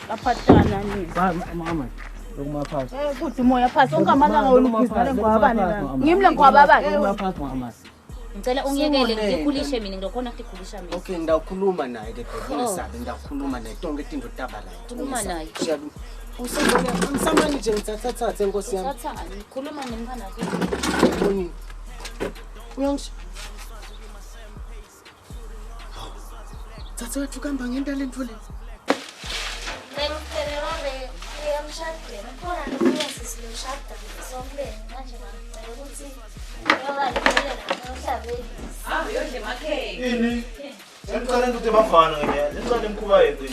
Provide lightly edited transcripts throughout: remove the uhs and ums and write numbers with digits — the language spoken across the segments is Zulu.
Aphatana ni. Mama. Lokumaphasi. Kuthi moya phasi onke amalanga woluphizana ngwabani la. Ngimle ngwababani. Lokumaphasi mama. Ngicela ungiyekele ngikhulishe mina ngizokhona ukukhulisha mina. Okay, ngidawukhuluma naye ke phela sabe ngidakhuluma naye tonke izinto tabalayo. Khuluma naye. Usibona ngisamani nje ngithatha Nkosi yami. Thatha khuluma nemkhana wakho. Boni. Uyangisho. Thatha wethu kamba ngento lento le. Ngicela babe uyamshadela. Khona nifika sisileshada somleni manje ngicela ukuthi yoba ilela nomhlabeni. Yodle makheke. Ini? Ngicela ukuthi bafana ngene. Ngicela imkhuba yethu.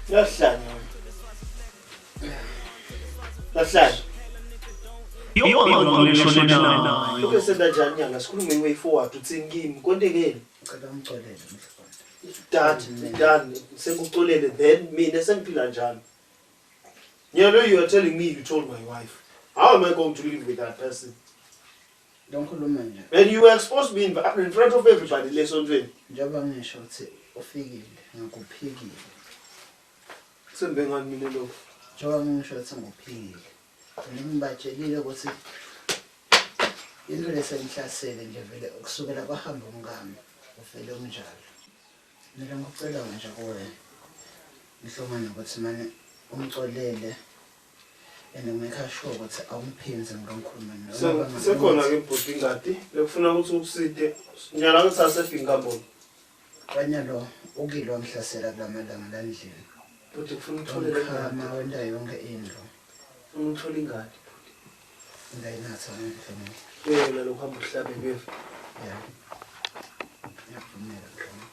Lahlanya. Lokho senda njani nyanga sikhulume way forward uthi ngimi kontekeni. Ngicela umxolele mhlawumbe. Dad, sekuxolele then mina sengiphila njani. You know you are telling me you told my wife. How am I going to live with that person? Don't khuluma nje. And you exposed me in front of everybody lesontweni. Njengoba ngisho ukuthi ufikile ngikuphikile. Sembe ngani mina lokho? Njengoba ngisho ukuthi ngikuphikile. Ngibatshelile ukuthi into lesengihlasele nje vele kusukela kwahamba umngami ufele unjalo. Mina ngicela nje kuwe. Ngihlomana ukuthi manje umxolele ngeke sure ukuthi awumphinze ngikhuluma nawe. Sekhona ke ibhodi ngadi lekufuna ukuthi ukuside. Nyala ngisasefika ngamboni. Kanyalo ukilo ngihlasela kulamalanga landlini. Futhi kufuna ukutholela khama wenda yonke indlu. Ungithola ingadi. Ngayinatha ngifuna. Yena lokuhamba uhlabe befu. Yeah. Ngiyavumela khona.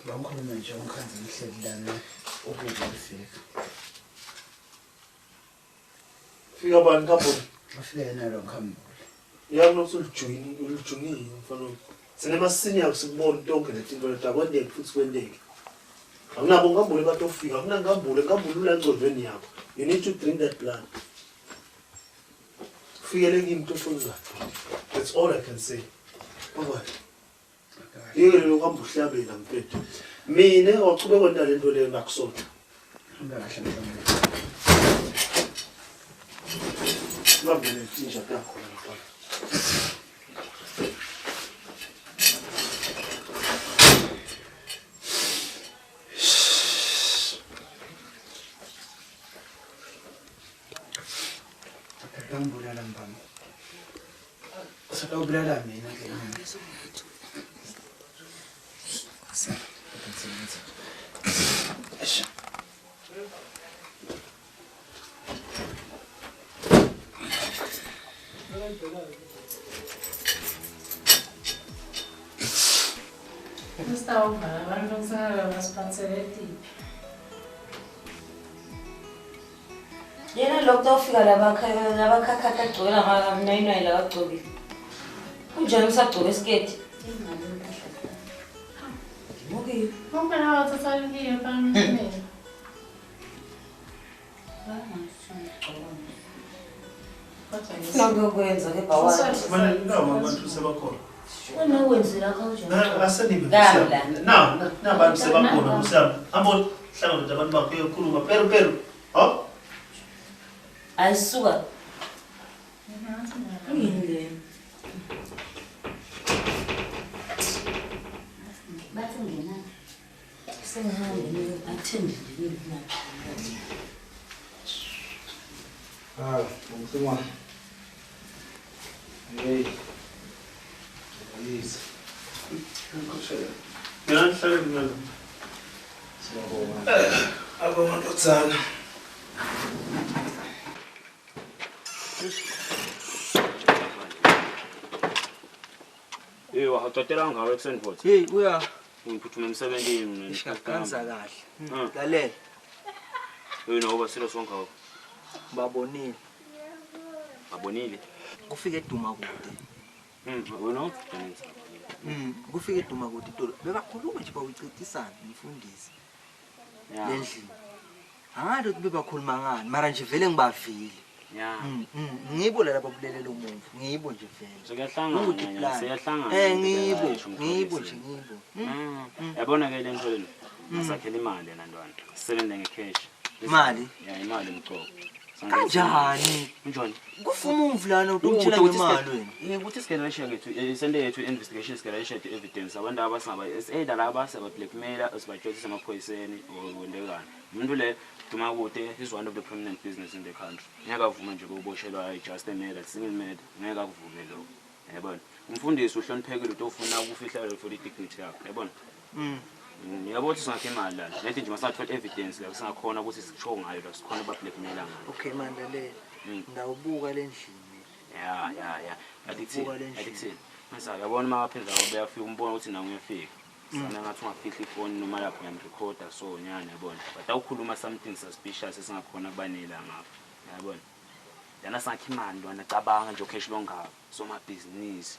Bangikhuluma nje umkhanzi mhlelana ukuzifika. Fika bani ngamboni? Afike nalo ngihamba. Yami ulijunile mfana. Sinema senior sikubona tonke lezinto lezakwendeke futhi kwendeke. Akunabo ngambule batofika, akuna ngambule ulangcondweni yakho. You need to drink that blood. Fikele kimi tofonza. That's all I can say. Baba. Yeke lokuhamba uhlabela mfethu. Mina ngicube kwenda lento le ngakusona. Ngakahle ngihamba. Ngambele tinja yakho lapha. Ngambulala mbamba. Sadawubulala mina ke. Estava abantu ngasiphathele Yena lokho ufika labakhakha kagcwele ngamnayinayi la kagcwele. Kunjani usagcwele isiketi? Okay. Vamos pegar outra salinha para mim também. Não kwenza ke bawathi. Manje ngawo abantu sebakhona. Wena wenzela kanjani? Asenibe. Nabantu sebakhona kusiyami. Amboni hlangana abantu bakho uyokhuluma pero ha ayisuka yini bathi ngena sengihambe attend le ngifuma hey yes ngiyashaya mina abomantodzana Wahacotela ngawe ekuseni futhi. Hey, uya Ngiphuthuma emsebenzini ishakakanza kahle. Lalela. Wena uba silo sonke ngawo. Babonile. Babonile. Kufike eduma kude. Wena uthi Kufike eduma kude itolo. Bebakhuluma nje bawichitisana umfundisi. Lendlini. Halo bebakhuluma ngani mara nje vele ngibavile. Yeah. Ngibo la lapha kulelela umuntu. Ngibo nje vele. Siyahlangana, siyahlangana. Ngibo nje. Yabona ke le nto lena. Sakhela imali nantwana. Sisebenza ngecash. Imali? Yeah, imali mqobo. Kanjani? Njani? Kufuma umvulana ukumtshela ngemali wena. Ukuthi sikele share ngethu sende yethu investigation sikele share evidence abantu abasingaba either laba seba blackmailer osibajotisa emaphoyiseni okwendekana. Umuntu le duma kude is one of the prominent business in the country. Ngeke avume nje ukuboshelwa just a murder, single murder. Ngeke akuvume lo. Yabona. Umfundisi uhloniphekile utofuna ukufihla for dignity yakhe. Yabona? Yabo ukuthi singakhe imali la. Lethi nje masathola evidence la singakhona ukuthi sisho ngayo la sikhona ba blackmailer ngayo. Okay mandlalele. Ngawubuka lendlini. Yeah. Adithi. Mase yabona mawaphenza bayafika umbona ukuthi na uyafika. Sana ngathi ungafihla ifoni noma lapho ngiyamrecorda so nyana yabona. But awukhuluma something suspicious esingakhona kubanela ngapha. Yabona. Yana sakhe imali lona cabanga nje cash longapha. So ma business.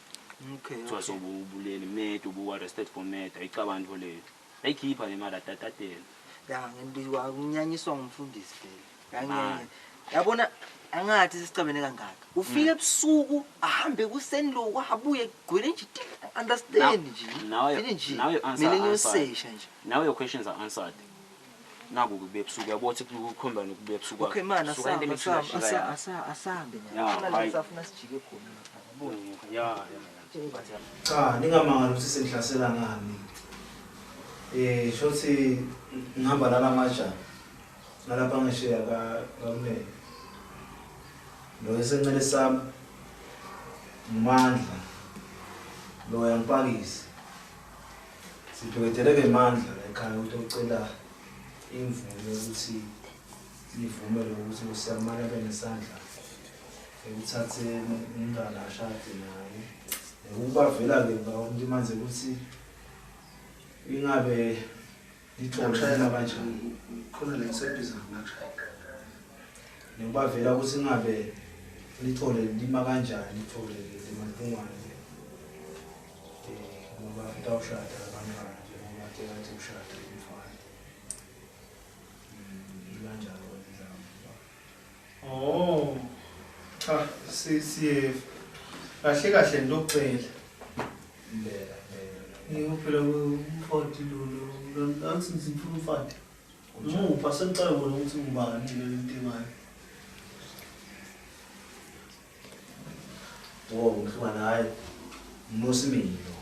Okay. So sobulele made ubu arrested for murder icabanga nto leyo. Ayikhipha le mali atatatela. Ya ngendiwa unyanyiswa ngumfundisi phela. Yangeke. Yabona angathi sicabene kangaka. Ufike ebusuku ahambe kuseni lo wabuye egwele nje understand nje. Now mina ngiyosesha nje. Now your questions are answered. Naku kube ebusuku yabothi ukukhomba nokube ebusuku. Okay man asambe nyana. Safuna sijike khona. Yeah. Cha ningamangala ukuthi senihlasela ngani. Shothi ngihamba nala maja. Nalapha ngishiya kaMne. Lo esencele sami Mandla. Lo yampakisi. Siphekeleke Mandla ekhaya ukuthi ucela imvume ukuthi livume ukuthi usamana benesandla. Ekuthathe ingane ashade naye. Ukuba vela ke ngawumuntu manje ukuthi ingabe lithola kanjani khona le service ngakushaya. Ngoba vela ukuthi ingabe lithole lima kanjani lithole le mantungwane. Ngoba utawushada kanjani nje ngoba tekathi ushada umfana. Kanjalo wenzama. Oh. Cha siye kahle ndokucela. Mbela. Ngiyophela umfati lo athi ngifuna umfati. Ngupha sengicela bona ukuthi ngibani le nto imali. Ngihlukana hayi Nosimilo.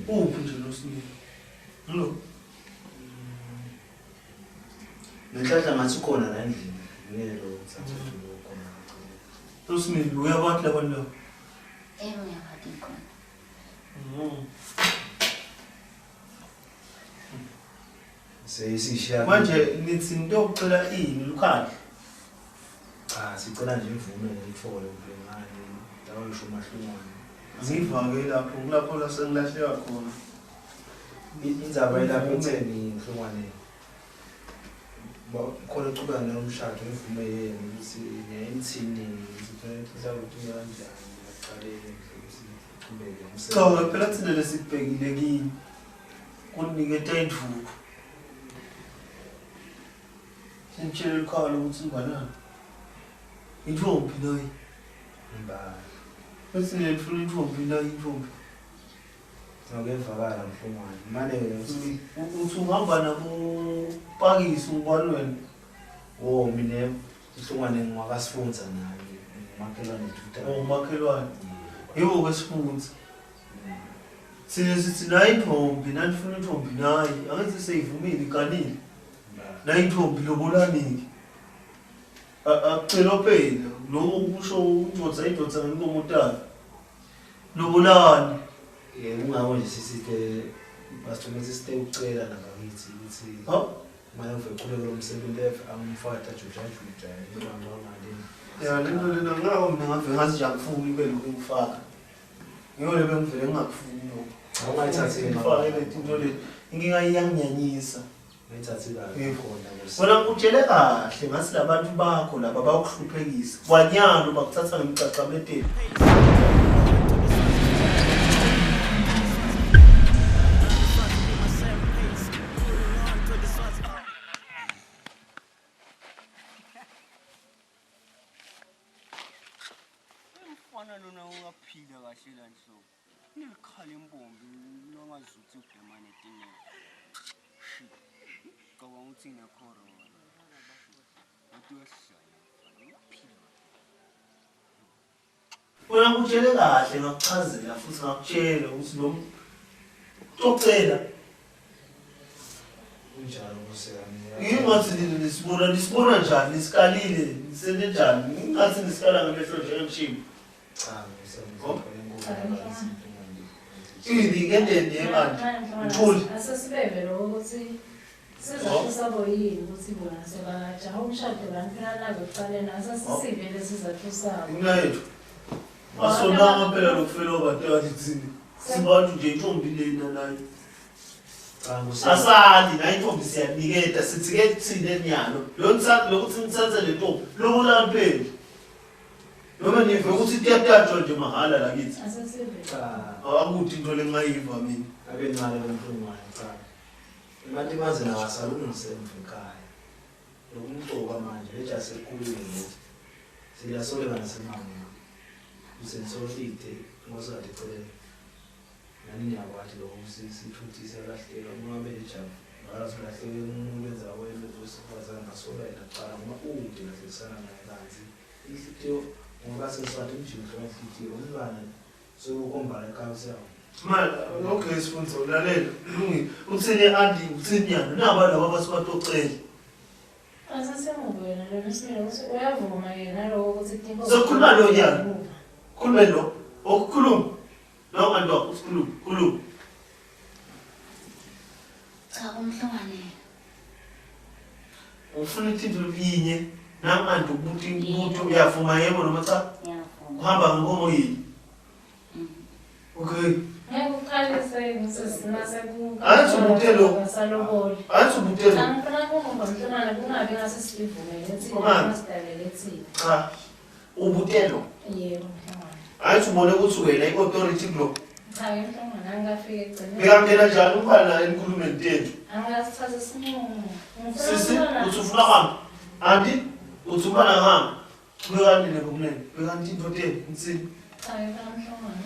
Uphi nje Nosimilo? Lo. Ngihlahla ngathi ukhona la endlini. Ngelo uthathe lo khona. Nosimilo uyabathi labantu labo. Uyabathi khona. Seyisishiya manje nithi into yokucela ini lukhali. Cha sicela nje imvume ngithole ngani dawo ngisho mahlungwane. Ngivake lapho kulapho la sengilahleka khona. Indzaba lapho etheni ngihlungwane. Khona ucubana nomshado imvume yena ukuthi ngiyayithini ngizothatha ukuthi kanjani ngaqalele ngizobeka umsebenzi. Cha phela thina lesibhekile kini. Kuniketa indvuku. Ngitshela ikhaya ukuthi ngibanani. Indvombi nayi. Mbali. Bese ngiyafuna indvombi nayi indvombi. ngakevakala mfumane manje uthi ungihamba nabo pakisi ubani wena mina mhlungwane ngwakasifunza naye umakhelwane tuta umakhelwane yiwo kwesifunza sithi nayi intombi nandifuna intombi naye angithi seyivumile ikanile nayi intombi lobolanike akucela phela lo kusho indodza ngenkomotana lobolani ungako nje sisike basithume sisite ucela nakakithi ukuthi manje ngifecule lo msebenzi angimfata juja ya lento lena ngako mina ngave ngathi nje angifuni ibe lokhu ngifaka ngiyole bengivele ngingakufuni lokho awungayithathi ngifaka le into le ingingayinyanyisa ngayithathi kahle khona wena utshele kahle ngasi labantu bakho laba bayokuhluphekisa kwanyalo bakuthatha ngemicacamedeni lona ungaphila kahle la nhlobo nelikhala impombi longazuthi ubhemane etineni ngoba uthi necorona uthi wesihlala uyaphila wena kutshele kahle ngakuchazela futhi ngakutshela ukuthi lo ucocela unjalo kuseyami ngingathi nisibona njani nisikalile nisende njani ngingathi nisikala ngamehlo nje emshini Ngikendeni yemanje. Ngithuli. Asesibeve lokho ukuthi sizathu yini ukuthi bona sebajaha umshado lanphela nazo kufanele asasisivele sizathu sabo. Ingayethu. Masona phela lokufela obathathu thini. Sibantu nje intombi lena nayo. Asali na intombi siyaniketa sithi ke thine enyalo. Lo ntsathu lokuthi nitsathe le ntombi lobola phela. Noma nive ukuthi tiyatatshwa nje mahala la kithi. Akuthi into lengayiva mina. Abencane lomfungwane cha. Imanti maze na wasalungise emfekhaya. Lokumcoka manje leja sekhulile nje. Siyasolela nasemama. Usensolite ngosade cele. Nani yakwathi lokusithuthisa lahleka ngoba bejabu. Ngalahlahleke umenza wena uzosifazana ngasola yaqala ngoba ude lahlisana naye kanzi. Isitho ngoba seswathi umjingo wafithi umntwana sokukombala ekhaya sawo manje okay sifunza ulalela lungi uthini andi uthinyana naba laba abasibatoxela asasemubona lo misilo uyavuma yena lokho ukuthi tinko sokhuluma lo nyana khuluma lo okukhuluma lo manje ukukhuluma cha umhlangane ufuna izinto linye namanje ukuthi uyavuma yebo noma cha uhamba ngomo yini okay ngekuqalise ngisesinaze ku athi ubutelo salobole athi ubutelo ngifuna ukuhamba mntwana kungabi ngase sivumele ethi masidalele ethi cha ubutelo yebo mhlangana athi ubone ukuthi wena i-authority block cha mhlangana angafike egcine bekangena njani umbala enkulumeni yethu angasithatha isinqumo sisi uthi ufuna hamba anti uthi ubana hamba bekanile kumnene bekanti into teni insini cha mhlangana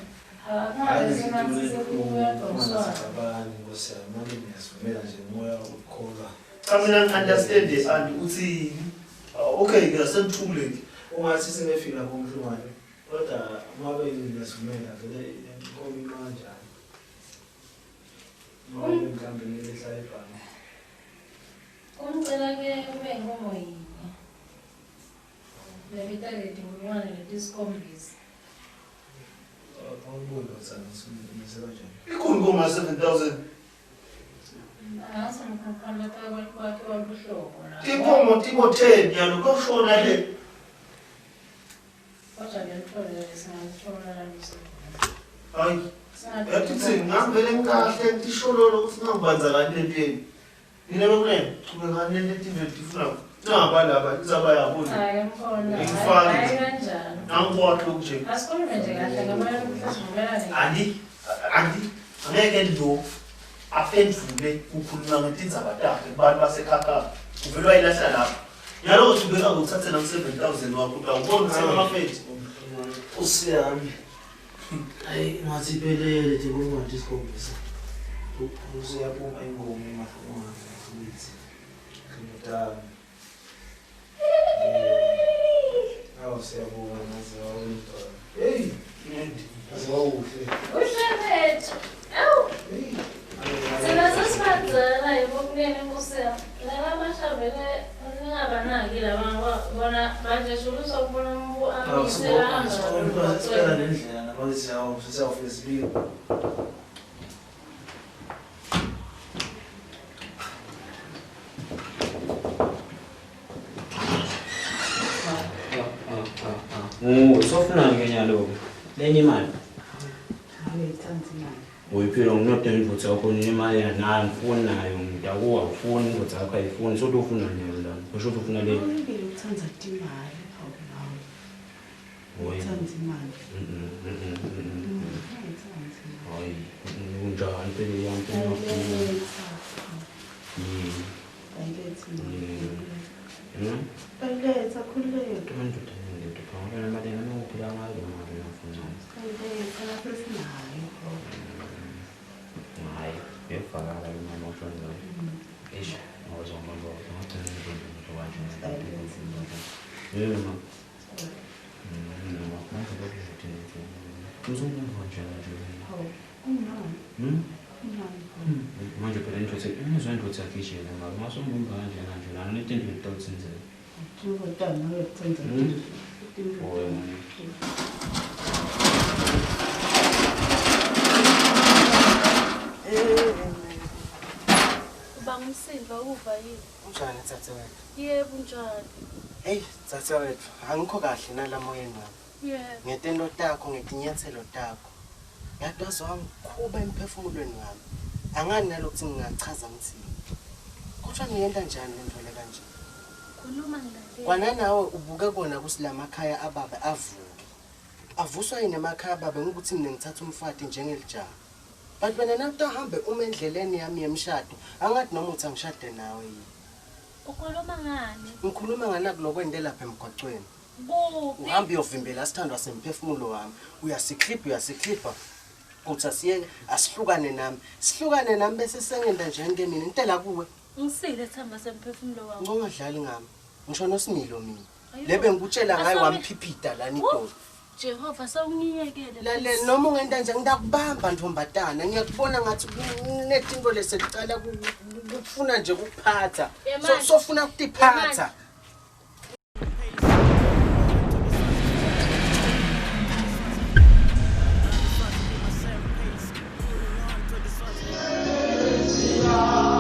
mina ngi-understand and uthini okay ngiyasenithuleki ungathi singefika lapho mhlungwane kodwa ngabe ngiyasivumela vele inkomo kanjani ngabe mhlawumbe ngilehlala ebhange umcela ke kube inkomo yinye lebitaleti ngulwane letisikhombisa ikhulu ngoma 7,000 Tipo 10 yalo koshona le hayi yathi ngivele ngikahle ngisholo ukuthi ngibanza kanti lentweni nina bekulena kubekane letinto tifuna naba laba izaba yabo hayi mkhona ngifaka hayi kanjani angikwathi lokuje asikhulume nje kahle ngamanye ukuhlangana ani angeke lo afendule ukukhuluma ngetindzaba takhe abantu basekhakha uvele wayilahla lapha yalo ukuthi ubeka ngokuthathela ku 7,000 wakho ubona ukuthi amafethi usiyami Hayi ngathi iphelele nje konke isikhombisa. Usiyabonga ingoma emahlomana futhi. Ngiyadala. Awu siyabonga nazo awulinto. Hey, ngendi. Azawuhle. Ushebethu. Awu. Sina sesiphadzela yibokuleni kusela. Laba mashabele ningabanaki laba bona manje shulusa ukubona umbu amisela hamba. Sicela lendlela nabathi yawo sisawufika sibili. Sofuna ngenyalo lenye imali. Uyiphila nginodinga imvutho yakho imali yanayo ngifuni nayo ngiyakuwa ufuni imvutho yakho ayifuni so ufuna nayo la usho ufuna le Ngibili uthanza imali hawu uthanza imali hayi unjani phela yami Letha khuleka. Phela mali nami ngiphila ngayo mali ngifuna Letha lapho sinayo. hayi ngefakala imali oshona eish awuzoma lo ngathini ngizoba wathi yema manje ukuthi uzomnamba kanjani manje phela into imizwa yakhe ngabe masomumba kanjena nje nani netinto letawutsinzela Ngizotana ngiyothenza. Bangumsilva uva yini? Unjani Tsatewethu? Yebo njani. Hey Tsatewethu, angikho kahle nalamoyeni wami. Yebo. Ngetendo takho ngetinyathelo takho. Yadwazwa ngikhuba emphefumulweni wami. Angani nalokuthi ngingachaza ngithini. Kodwa ngiyenda njani lento le kanje? Khuluma ngilale. Kwana nawe ubuka kona kusilamakhaya ababe avuke. Avuswa yini emakhaya ababe ukuthi mina ngithatha umfati njengelijaha. But wena nawutahambe uma endleleni yami yemshado, angathi noma uthi angishade nawe yini. Ukhuluma ngani? Ngikhuluma ngana kulokwende lapha emgwaqweni. Kuphi? Uhambe uyovimbela sithandwa semphefumulo wami. Uyasikhipha. Uthi asiye asihlukane nami. Sihlukane nami bese sengenda njenge mina. Intela kuwe. Ngisile thamba semphefumulo wami. Ngongadlali ngami. Ngisho noSimilo mina. Lebe ngikutshela ngaye wamphiphida lana idolo. Jehova sawungiyekele. Lale noma ungenda nje ngidakubamba ntombatana. Ngiyakubona ngathi kunetinto lesicala kufuna nje ukuphatha. Sofuna ukutiphatha. Yeah.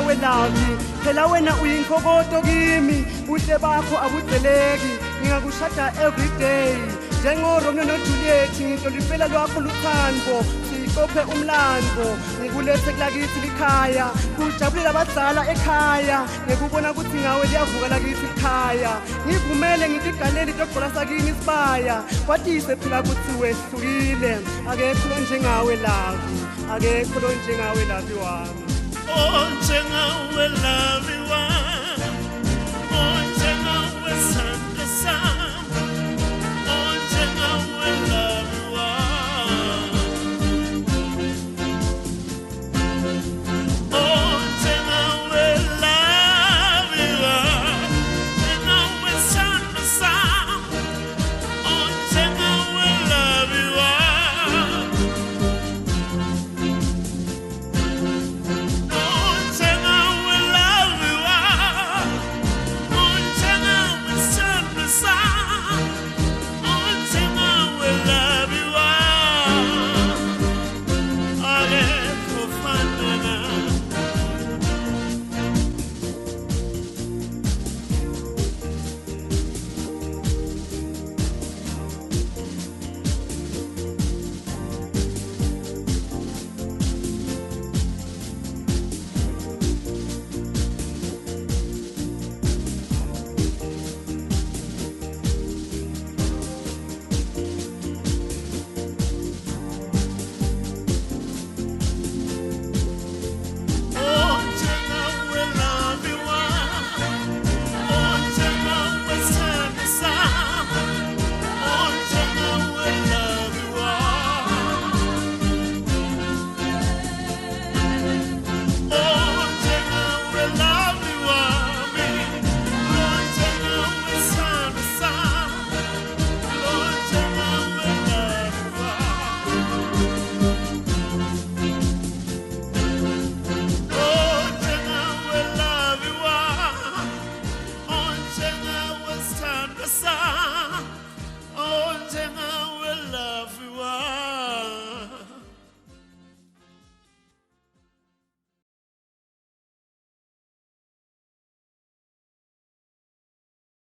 njengawe lavi phela wena uyinkokoto kimi buhle bakho abudzeleki ngingakushada everyday njengoRomeo noJuliet ngitolifela lwakho luthando siqophe umlando ngikulethe kulakithi likhaya kujabulela abadala ekhaya ngikubona ukuthi ngawe liyavuka lakithi likhaya ngivumele ngitigaleli togqola sakini isibaya kwatise phela ukuthi wehlukile akekho njengawe lavi akekho njengawe lavi wami njengawe lavi wami